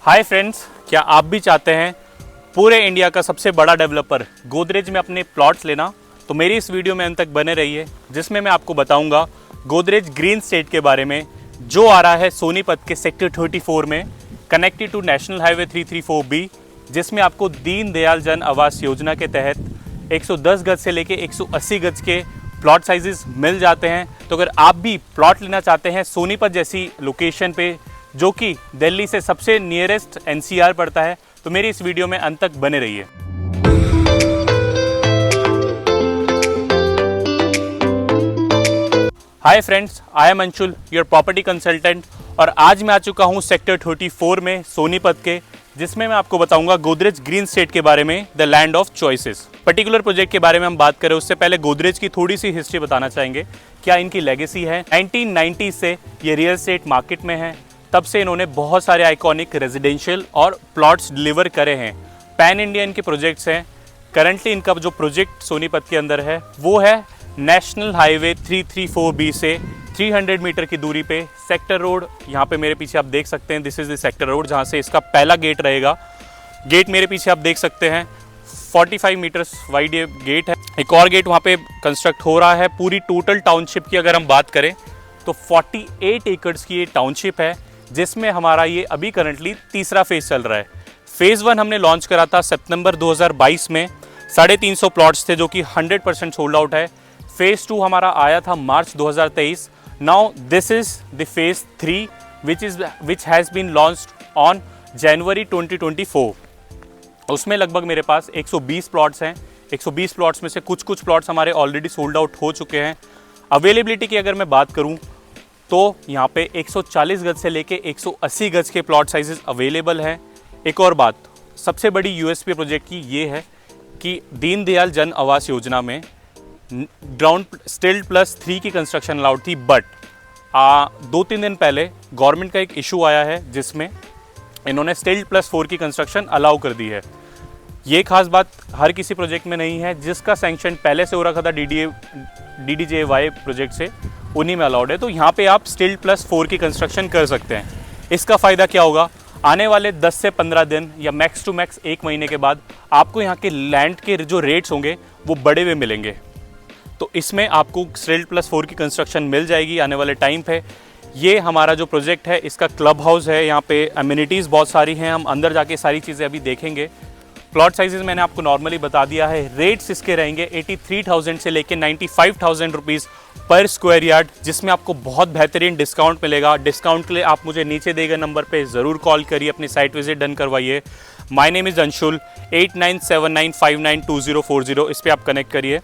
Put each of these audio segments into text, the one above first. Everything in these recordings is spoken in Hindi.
हाय फ्रेंड्स, क्या आप भी चाहते हैं पूरे इंडिया का सबसे बड़ा डेवलपर गोदरेज में अपने प्लॉट्स लेना? तो मेरी इस वीडियो में अंत तक बने रहिए, जिसमें मैं आपको बताऊंगा गोदरेज ग्रीन स्टेट के बारे में, जो आ रहा है सोनीपत के सेक्टर 34 में, connected to national highway 334B, जिसमें आपको दीन दयाल जन आवास योजना के तहत 110 गज से लेके 180 गज के प्लॉट साइजेस मिल जाते हैं। तो अगर आप भी प्लॉट लेना चाहते हैं सोनीपत जैसी लोकेशन पे, जो कि दिल्ली से सबसे नियरेस्ट NCR पड़ता है, तो मेरी इस वीडियो में अंत तक बने रहिए। Hi friends, I am Anshul, your property consultant, और आज मैं आ चुका हूं सेक्टर 34 में सोनीपत के, जिसमें मैं आपको बताऊंगा गोदरेज ग्रीन स्टेट के बारे में, the land of choices. Particular project के बारे में हम बात करें उससे पहले गोदरेज की थोड़ी सी हिस्ट्री बताना चाहेंगे, क्या इनकी लेगेसी है। 1990 से ये रियल एस्टेट मार्केट में है, तब से इन्होंने बहुत सारे आइकॉनिक रेजिडेंशियल और प्लॉट्स डिलीवर करे हैं। पैन इंडिया इनके प्रोजेक्ट्स हैं। करंटली इनका जो प्रोजेक्ट सोनीपत के अंदर है वो है नेशनल हाईवे 334B से 300 मीटर की दूरी पे सेक्टर रोड। यहाँ पे मेरे पीछे आप देख सकते हैं, this is the sector road, जहाँ से इसका पहला गेट रहेगा। गेट मेरे पीछे आप देख सकते हैं, 45 मीटर्स वाइड ये गेट है। एक और गेट वहाँ पे कंस्ट्रक्ट हो रहा है। पूरी टोटल टाउनशिप की अगर हम बात करें तो 48 एकड़ की ये टाउनशिप है, जिसमें हमारा ये अभी करंटली तीसरा फेज चल रहा है। फेज 1 हमने लॉन्च करा था सितंबर 2022 में, 350 प्लॉट्स थे जो कि 100% सोल्ड आउट है। फेज 2 हमारा आया था March 2023। Now this is the phase 3 which has been launched on January 2024। उसमें लगभग मेरे पास 120 प्लॉट्स हैं। 120 प्लॉट्स में से कुछ प्लॉट्स हमारे ऑलरेडी सोल्ड आउट हो चुके हैं। अवेलेबिलिटी की अगर मैं बात करूं तो यहाँ पे 140 गज से लेके 180 गज के प्लॉट साइजेस अवेलेबल हैं। एक और बात, सबसे बड़ी यूएसपी प्रोजेक्ट की ये है कि दीन दयाल जन आवास योजना में ग्राउंड स्टिल्ट +3 की कंस्ट्रक्शन अलाउड थी, बट 2-3 दिन पहले गवर्नमेंट का एक इशू आया है जिसमें इन्होंने स्टिल्ट +4 की कंस्ट्रक्शन अलाउ कर दी है। ये खास बात हर किसी प्रोजेक्ट में नहीं है। जिसका सैंक्शन पहले से हो रखा था DDJY प्रोजेक्ट से, उन्हीं में अलाउड है। तो यहाँ पे आप स्टिल्ट +4 की कंस्ट्रक्शन कर सकते हैं। इसका फ़ायदा क्या होगा, आने वाले 10 से 15 दिन या मैक्स टू मैक्स 1 महीने के बाद आपको यहाँ के लैंड के जो रेट्स होंगे वो बढ़े हुए मिलेंगे। तो इसमें आपको स्टिल्ट +4 की कंस्ट्रक्शन मिल जाएगी आने वाले टाइम पे। ये हमारा जो प्रोजेक्ट है, इसका क्लब हाउस है, यहाँ पे अम्यूनिटीज़ बहुत सारी हैं। हम अंदर जाके सारी चीज़ें अभी देखेंगे। प्लॉट साइजेस मैंने आपको नॉर्मली बता दिया है। रेट्स इसके रहेंगे 83,000 से लेके 95,000 रुपीज़ पर स्क्वायर यार्ड, जिसमें आपको बहुत बेहतरीन डिस्काउंट मिलेगा। डिस्काउंट के लिए आप मुझे नीचे दिए गए नंबर पे ज़रूर कॉल करिए, अपनी साइट विजिट डन करवाइए। माय नेम इज़ अंशुल, 8979592040, इस पर आप कनेक्ट करिए।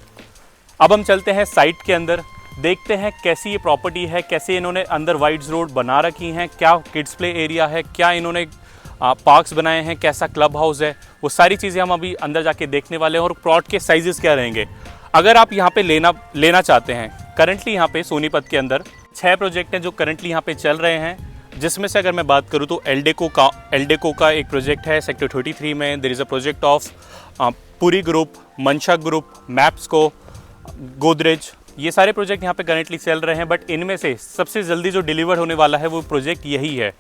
अब हम चलते हैं साइट के अंदर, देखते हैं कैसी ये प्रॉपर्टी है, कैसे इन्होंने अंदर वाइड्स रोड बना रखी हैं, क्या किड्स प्ले एरिया है, क्या इन्होंने पार्क्स बनाए हैं, कैसा क्लब हाउस है, वो सारी चीज़ें हम अभी अंदर जाके देखने वाले हैं। और प्लॉट के साइजेस क्या रहेंगे अगर आप यहाँ पे लेना चाहते हैं। करंटली यहाँ पे सोनीपत के अंदर 6 प्रोजेक्ट हैं जो करंटली यहाँ पे चल रहे हैं, जिसमें से अगर मैं बात करूँ तो एल्डेको का एक प्रोजेक्ट है सेक्टर 33 में। There is a project of Puri group, Mansha group, Mapsko, Godrej, ये सारे प्रोजेक्ट यहाँ पे करंटली चल रहे हैं। बट इनमें से सबसे जल्दी जो डिलीवर होने वाला है वो प्रोजेक्ट यही है।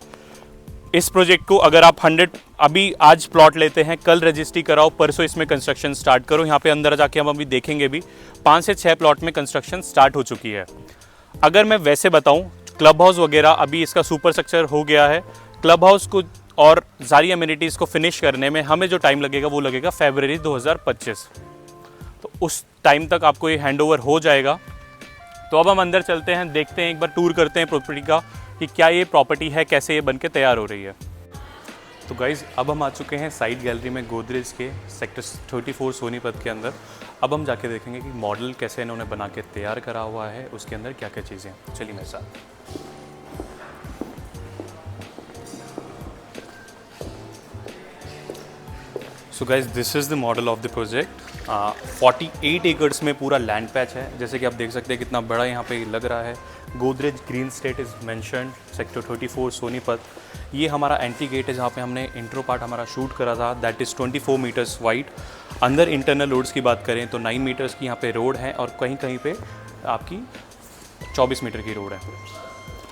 इस प्रोजेक्ट को अगर आप 100 अभी आज प्लॉट लेते हैं, कल रजिस्ट्री कराओ, परसों इसमें कंस्ट्रक्शन स्टार्ट करो। यहाँ पे अंदर जाके हम अभी देखेंगे भी 5 से 6 प्लॉट में कंस्ट्रक्शन स्टार्ट हो चुकी है। अगर मैं वैसे बताऊँ, क्लब हाउस वगैरह अभी इसका सुपर स्ट्रक्चर हो गया है। क्लब हाउस को और सारी अम्यूनिटीज़ को फिनिश करने में हमें जो टाइम लगेगा वो लगेगा फरवरी 2025। तो उस टाइम तक आपको ये हैंडओवर हो जाएगा। तो अब हम अंदर चलते हैं, देखते हैं, एक बार टूर करते हैं प्रॉपर्टी का कि क्या ये प्रॉपर्टी है, कैसे ये बनके तैयार हो रही है। तो गाइज़, अब हम आ चुके हैं साइड गैलरी में गोदरेज के सेक्टर 34 सोनीपत के अंदर। अब हम जाके देखेंगे कि मॉडल कैसे इन्होंने बना के तैयार करा हुआ है, उसके अंदर क्या क्या चीज़ें हैं। चलिए मेरे साथ। So guys, this is the model of the project. 48 acres में पूरा लैंड पैच है, जैसे कि आप देख सकते हैं कितना बड़ा यहाँ पे लग रहा है। Godrej green state is mentioned, sector 34 Sonipat. ये हमारा एंट्री गेट है जहाँ पे हमने इंट्रो पार्ट हमारा शूट करा था, दैट इज़ 24 मीटर्स वाइड। अंदर इंटरनल रोड्स की बात करें तो 9 मीटर्स की यहाँ पे रोड है और कहीं कहीं पे आपकी 24 मीटर की रोड है।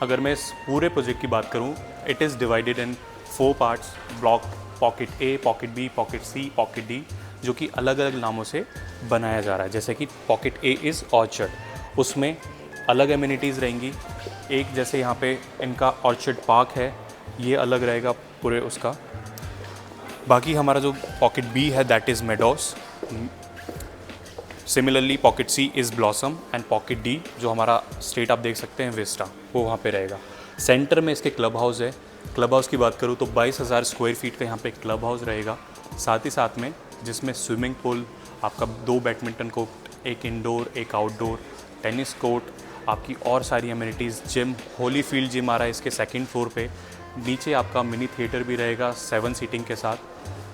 अगर मैं इस पूरे प्रोजेक्ट की बात करूँ, it is divided in 4 parts, block pocket A, pocket B, pocket C, pocket D, जो कि अलग अलग नामों से बनाया जा रहा है। जैसे कि पॉकेट ए इज़ ऑर्चर्ड, उसमें अलग एमिनिटीज़ रहेंगी। एक जैसे यहाँ पे इनका ऑर्चर्ड पार्क है, ये अलग रहेगा पूरे उसका। बाकी हमारा जो पॉकेट बी है that is meadows. Similarly pocket C is blossom and pocket D जो हमारा स्टेट आप देख सकते हैं विस्टा, वो वहाँ पे रहेगा। सेंटर में इसके क्लब हाउस है। क्लब हाउस की बात करूँ तो 22,000 स्क्वायर फीट का यहाँ पे क्लब हाउस रहेगा, साथ ही साथ में जिसमें स्विमिंग पूल, आपका 2 बैडमिंटन कोर्ट, एक इंडोर एक आउटडोर, टेनिस कोर्ट, आपकी और सारी अम्यूनिटीज़, जिम, होली फील्ड जिम आ रहा है इसके 2nd फ्लोर पे। नीचे आपका मिनी थिएटर भी रहेगा 7 सीटिंग के साथ,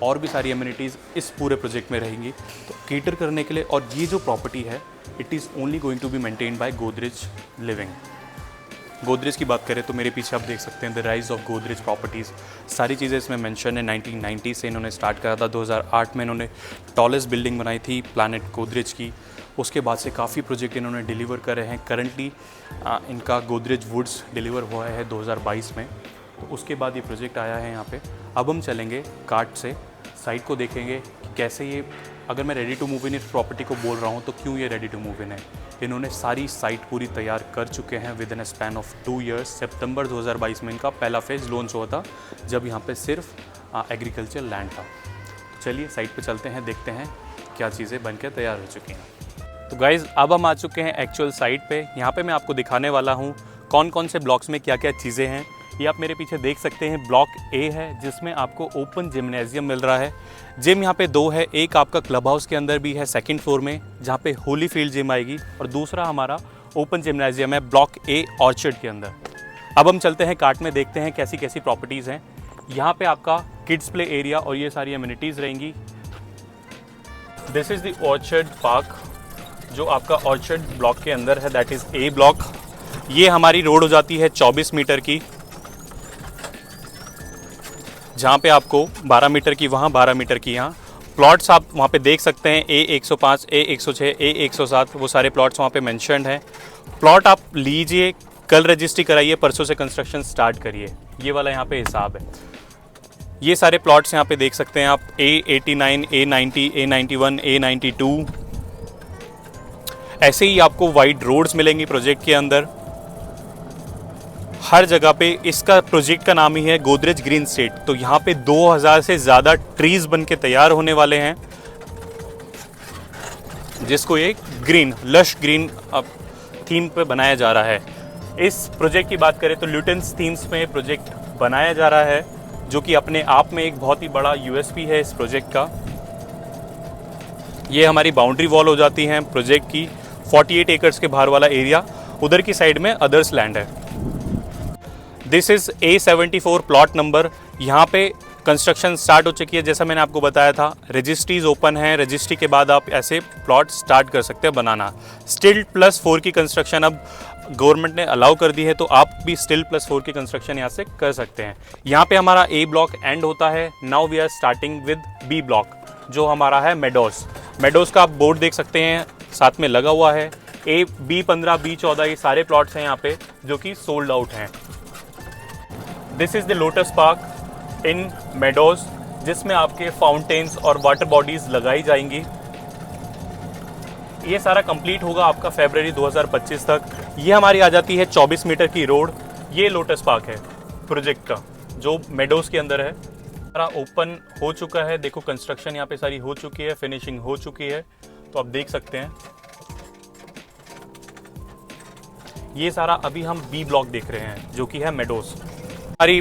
और भी सारी अम्यूनिटीज़ इस पूरे प्रोजेक्ट में रहेंगी तो केटर करने के लिए। और ये जो प्रॉपर्टी है it is only going to be maintained by Godrej living. Godrej की बात करें तो मेरे पीछे आप देख सकते हैं the rise of Godrej properties, सारी चीज़ें इसमें मेंशन है। 1990 से इन्होंने स्टार्ट करा था, 2008 में इन्होंने टॉलेस्ट बिल्डिंग बनाई थी प्लैनेट गोदरेज की। उसके बाद से काफ़ी प्रोजेक्ट इन्होंने डिलीवर कर रहे हैं। करंटली इनका गोदरेज वुड्स डिलीवर हुआ है 2022 में, तो उसके बाद ये प्रोजेक्ट आया है यहाँ पे। अब हम चलेंगे कार्ट से साइट को देखेंगे कि कैसे ये, अगर मैं रेडी टू मूव इन इस प्रॉपर्टी को बोल रहा हूँ तो क्यों ये रेडी टू मूव इन है। इन्होंने सारी साइट पूरी तैयार कर चुके हैं with in a span of 2 years. सितंबर 2022 में इनका पहला फेज लॉन्च हुआ था, जब यहाँ पे सिर्फ एग्रीकल्चर लैंड था। तो चलिए साइट पे चलते हैं, देखते हैं क्या चीज़ें बन के तैयार हो चुकी हैं। तो गाइज़ अब हम आ चुके हैं एक्चुअल साइट पे। यहाँ पे मैं आपको दिखाने वाला हूँ कौन कौन से ब्लॉक्स में क्या क्या चीज़ें हैं। ये आप मेरे पीछे देख सकते हैं, ब्लॉक ए है जिसमें आपको ओपन जिम्नेजियम मिल रहा है। जिम यहाँ पे 2 है, एक आपका क्लब हाउस के अंदर भी है 2nd फ्लोर में जहाँ पे होली फील्ड जिम आएगी, और दूसरा हमारा ओपन जिम्नेजियम है ब्लॉक ए ऑर्चर्ड के अंदर। अब हम चलते हैं कार्ट में, देखते हैं कैसी कैसी प्रॉपर्टीज़ हैं। यहाँ पे आपका किड्स प्ले एरिया और ये सारी अम्यूनिटीज़ रहेंगी। This is the orchard park जो आपका ऑर्चर्ड ब्लॉक के अंदर है, दैट इज़ ए ब्लॉक। ये हमारी रोड हो जाती है 24 मीटर की, जहाँ पे आपको 12 मीटर की वहाँ, 12 मीटर की यहाँ। प्लॉट्स आप वहाँ पे देख सकते हैं, A105, A106, A107, वो सारे प्लॉट्स वहाँ पे मेंशन्ड हैं। प्लॉट आप लीजिए, कल रजिस्ट्री कराइए, परसों से कंस्ट्रक्शन स्टार्ट करिए, ये वाला यहाँ पे हिसाब है। ये सारे प्लॉट्स यहाँ पे देख सकते हैं आप, A89, A90, A91, A92। ऐसे ही आपको वाइड रोड्स मिलेंगी प्रोजेक्ट के अंदर हर जगह पे। इसका प्रोजेक्ट का नाम ही है गोदरेज ग्रीन स्टेट। तो यहाँ पे 2000 से ज़्यादा ट्रीज बन के तैयार होने वाले हैं, जिसको एक ग्रीन, लश ग्रीन थीम पे बनाया जा रहा है। इस प्रोजेक्ट की बात करें तो ल्यूटेंस थीम्स में प्रोजेक्ट बनाया जा रहा है, जो कि अपने आप में एक बहुत ही बड़ा यूएसपी है इस प्रोजेक्ट का। ये हमारी बाउंड्री वॉल हो जाती है प्रोजेक्ट की, 48 एकर्स के बाहर वाला एरिया, उधर की साइड में अदर्स लैंड है। This is A74 plot number. यहाँ पे कंस्ट्रक्शन स्टार्ट हो चुकी है, जैसा मैंने आपको बताया था। रजिस्ट्रीज ओपन है, रजिस्ट्री के बाद आप ऐसे प्लॉट स्टार्ट कर सकते हैं बनाना। स्टिल +4 की कंस्ट्रक्शन अब गवर्नमेंट ने अलाउ कर दी है, तो आप भी स्टिल +4 की कंस्ट्रक्शन यहाँ से कर सकते हैं। यहाँ पे हमारा A ब्लॉक एंड होता है। Now we are starting with B block, जो हमारा है मेडोस। मेडोस का आप बोर्ड देख सकते हैं, साथ में लगा हुआ है। B15, B14 ये सारे प्लॉट्स हैं यहाँ पे जो कि सोल्ड आउट हैं। This is the lotus park in meadows, जिसमें आपके फाउंटेन्स और वाटर बॉडीज़ लगाई जाएंगी। ये सारा कंप्लीट होगा आपका फरवरी 2025 तक। ये हमारी आ जाती है 24 मीटर की रोड। ये लोटस पार्क है प्रोजेक्ट का, जो मेडोज के अंदर है। सारा ओपन हो चुका है, देखो कंस्ट्रक्शन यहाँ पे सारी हो चुकी है, फिनिशिंग हो चुकी है, तो आप देख सकते हैं। ये सारा अभी हम बी ब्लॉक देख रहे हैं, जो कि है मेडोज। हमारी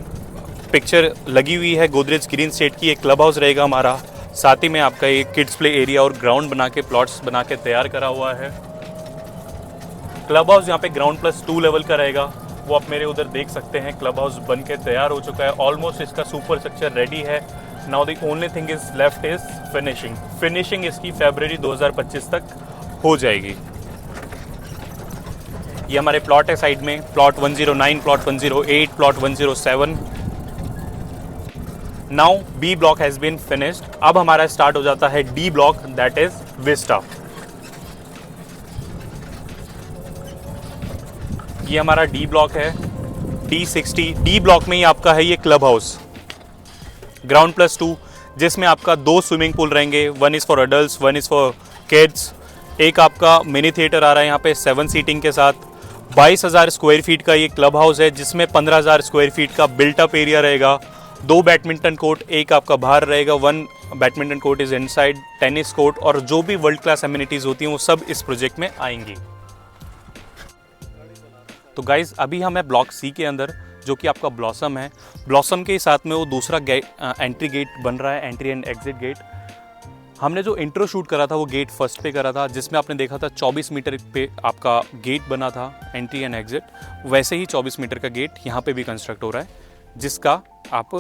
पिक्चर लगी हुई है गोदरेज ग्रीन स्टेट की। एक क्लब हाउस रहेगा हमारा, साथ ही में आपका एक किड्स प्ले एरिया और ग्राउंड बना के, प्लॉट्स बना के तैयार करा हुआ है। क्लब हाउस यहाँ पे ग्राउंड +2 लेवल का रहेगा, वो आप मेरे उधर देख सकते हैं। क्लब हाउस बन के तैयार हो चुका है, ऑलमोस्ट इसका सुपर स्ट्रक्चर रेडी है। Now the only thing is left is finishing. Finishing इसकी फरवरी 2025 तक हो जाएगी। ये हमारे प्लॉट है साइड में, plot 109, plot 108, plot 107। Now B block has been finished. अब हमारा स्टार्ट हो जाता है D block, that is Vista. ये हमारा डी ब्लॉक है, D60। डी ब्लॉक में ही आपका है ये क्लब हाउस। ग्राउंड+2 जिसमें आपका 2 स्विमिंग पूल रहेंगे, 1 is for adult, 1 is for kids. एक आपका मिनी थिएटर आ रहा है यहाँ पे 7 सीटिंग के साथ। 22,000 स्क्वायर फीट का ये क्लब हाउस है जिसमें 15,000 स्क्वायर फीट का बिल्ट अप एरिया रहेगा। 2 बैडमिंटन कोर्ट, एक आपका बाहर रहेगा, 1 badminton court is inside, tennis court और जो भी वर्ल्ड क्लास एमिनिटीज़ होती हैं वो सब इस प्रोजेक्ट में आएंगी। तो गाइज अभी हम हैं ब्लॉक सी के अंदर जो कि आपका ब्लॉसम है। ब्लॉसम के साथ में वो दूसरा एंट्री गेट बन रहा है, एंट्री एंड एग्जिट गेट। हमने जो इंट्रो शूट करा था वो गेट फर्स्ट पे करा था जिसमें आपने देखा था 24 मीटर पे आपका गेट बना था एंट्री एंड एग्जिट। वैसे ही 24 मीटर का गेट यहाँ पे भी कंस्ट्रक्ट हो रहा है जिसका आप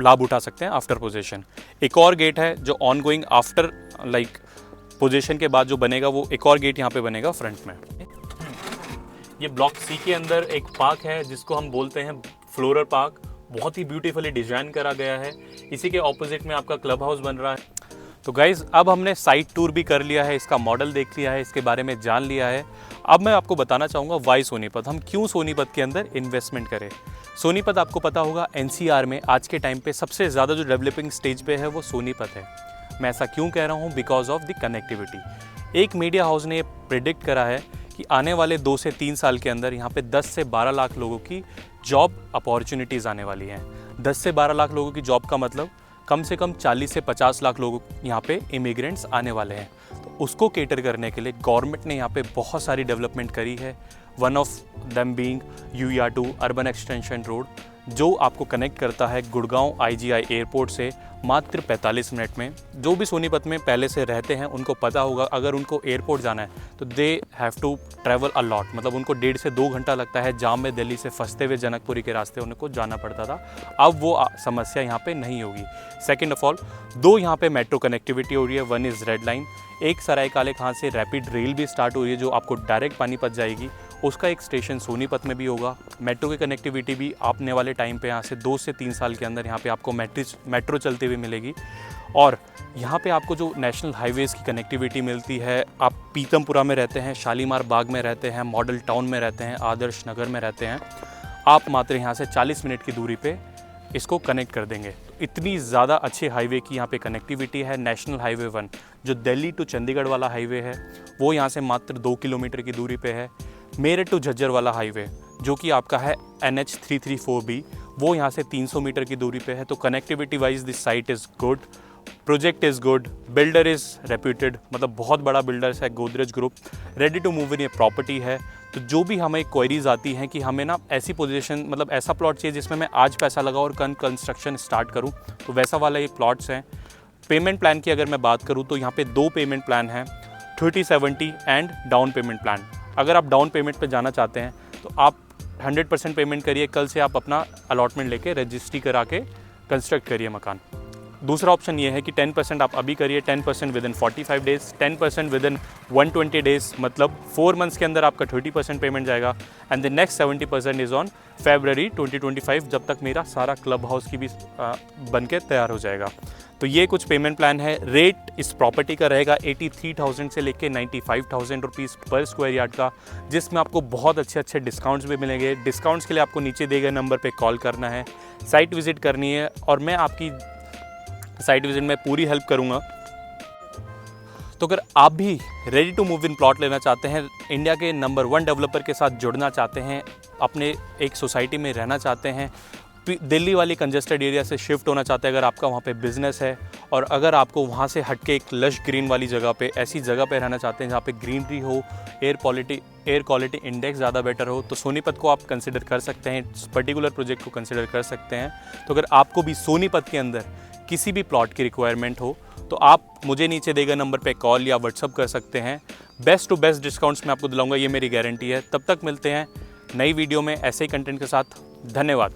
लाभ उठा सकते हैं आफ्टर पोजीशन। एक और गेट है जो on going after like position के बाद जो बनेगा, वो एक और गेट यहाँ पे बनेगा फ्रंट में। ये ब्लॉक सी के अंदर एक पार्क है जिसको हम बोलते हैं फ्लोरल पार्क। बहुत ही ब्यूटीफुली डिजाइन करा गया है। इसी के ऑपोजिट में आपका क्लब हाउस बन रहा है। तो गाइज अब हमने साइट टूर भी कर लिया है, इसका मॉडल देख लिया है, इसके बारे में जान लिया है। अब मैं आपको बताना चाहूँगा वाई सोनीपत, हम क्यों सोनीपत के अंदर इन्वेस्टमेंट करें। सोनीपत आपको पता होगा एनसीआर में आज के टाइम पे सबसे ज़्यादा जो डेवलपिंग स्टेज पे है वो सोनीपत है। मैं ऐसा क्यों कह रहा हूँ? Because of the connectivity. एक मीडिया हाउस ने ये प्रिडिक्ट करा है कि आने वाले 2 से 3 साल के अंदर यहाँ पे 10 से 12 लाख लोगों की जॉब अपॉर्चुनिटीज़ आने वाली हैं। 10 से 12 लाख लोगों की जॉब का मतलब कम से कम 40 से 50 लाख लोग यहाँ पे इमिग्रेंट्स आने वाले हैं। तो उसको केटर करने के लिए गवर्नमेंट ने यहाँ पे बहुत सारी डेवलपमेंट करी है। One of them being UER2 urban extension road जो आपको कनेक्ट करता है गुड़गांव IGI एयरपोर्ट से मात्र 45 मिनट में। जो भी सोनीपत में पहले से रहते हैं उनको पता होगा अगर उनको एयरपोर्ट जाना है तो they have to travel a lot, मतलब उनको 1.5 से 2 घंटा लगता है जाम में दिल्ली से फंसते हुए जनकपुरी के रास्ते उनको जाना पड़ता था। अब वो समस्या यहाँ पे नहीं होगी। सेकेंड ऑफ ऑल 2 यहाँ पे मेट्रो कनेक्टिविटी हो रही है। 1 इज़ रेड लाइन, एक सराय काले खां से रैपिड रेल भी स्टार्ट हो रही है जो आपको डायरेक्ट पानीपत जाएगी। उसका एक स्टेशन सोनीपत में भी होगा। मेट्रो की कनेक्टिविटी भी आने वाले टाइम पे यहाँ से 2 से 3 साल के अंदर यहाँ पे आपको मेट्रो चलती हुई मिलेगी। और यहाँ पे आपको जो नेशनल हाईवेज़ की कनेक्टिविटी मिलती है, आप पीतमपुरा में रहते हैं, शालीमार बाग में रहते हैं, मॉडल टाउन में रहते हैं, आदर्श नगर में रहते हैं, आप मात्र यहाँ से 40 मिनट की दूरी पे इसको कनेक्ट कर देंगे। तो इतनी ज़्यादा अच्छे हाईवे की यहाँ पे कनेक्टिविटी है। नेशनल हाईवे 1 जो दिल्ली टू चंडीगढ़ वाला हाईवे है वो यहाँ से मात्र 2 किलोमीटर की दूरी पे है। मेरठ टू झज्जर वाला हाईवे जो कि आपका है NH 334B वो यहाँ से 300 मीटर की दूरी पे है। तो connectivity wise this site is good, project is good, builder is reputed, मतलब बहुत बड़ा बिल्डर्स है Godrej group, ready to move in ये प्रॉपर्टी है। तो जो भी हमें क्वेरीज आती हैं कि हमें ना ऐसी पोजीशन मतलब ऐसा प्लॉट चाहिए जिसमें मैं आज पैसा लगाऊं और कल कंस्ट्रक्शन स्टार्ट करूं, तो वैसा वाला ये प्लॉट्स हैं। पेमेंट प्लान की अगर मैं बात करूं तो यहाँ पे 2 पेमेंट प्लान हैं, 30-70 एंड डाउन पेमेंट प्लान। अगर आप डाउन पेमेंट पे जाना चाहते हैं तो आप 100% पेमेंट करिए, कल से आप अपना अलॉटमेंट लेके रजिस्ट्री करा के कंस्ट्रक्ट करिए मकान। दूसरा ऑप्शन ये है कि 10% आप अभी करिए, 10% with in 45 days, 10% with in 120 days, मतलब 4 मंथ्स के अंदर आपका 30% पेमेंट जाएगा। And the next 70% is on February 2025 जब तक मेरा सारा क्लब हाउस की भी बन के तैयार हो जाएगा। तो ये कुछ पेमेंट प्लान है। रेट इस प्रॉपर्टी का रहेगा 83,000 से लेके 95,000 रुपीज़ पर स्क्वायर यार्ड का, जिसमें आपको बहुत अच्छे डिस्काउंट्स भी मिलेंगे। डिस्काउंट्स के लिए आपको नीचे दिए गए नंबर पे कॉल करना है, साइट विजिट करनी है और मैं आपकी साइट विजिट में पूरी हेल्प करूंगा। तो अगर आप भी ready to move in plot लेना चाहते हैं, इंडिया के नंबर 1 डेवलपर के साथ जुड़ना चाहते हैं, अपने एक सोसाइटी में रहना चाहते हैं, दिल्ली वाली कंजेस्टेड एरिया से शिफ्ट होना चाहते हैं, अगर आपका वहाँ पे बिजनेस है और अगर आपको वहाँ से हटके एक लश ग्रीन वाली जगह पे ऐसी जगह पे रहना चाहते हैं जहाँ पे ग्रीनरी हो, एयर क्वालिटी इंडेक्स ज़्यादा बेटर हो, तो सोनीपत को आप कंसिडर कर सकते हैं, इस पर्टिकुलर प्रोजेक्ट को कंसिडर कर सकते हैं। तो अगर आपको भी सोनीपत के अंदर किसी भी प्लॉट की रिक्वायरमेंट हो तो आप मुझे नीचे दिए गए नंबर पे कॉल या व्हाट्सअप कर सकते हैं। बेस्ट टू बेस्ट डिस्काउंट्स मैं आपको दिलाऊंगा, ये मेरी गारंटी है। तब तक मिलते हैं नई वीडियो में ऐसे ही कंटेंट के साथ। धन्यवाद।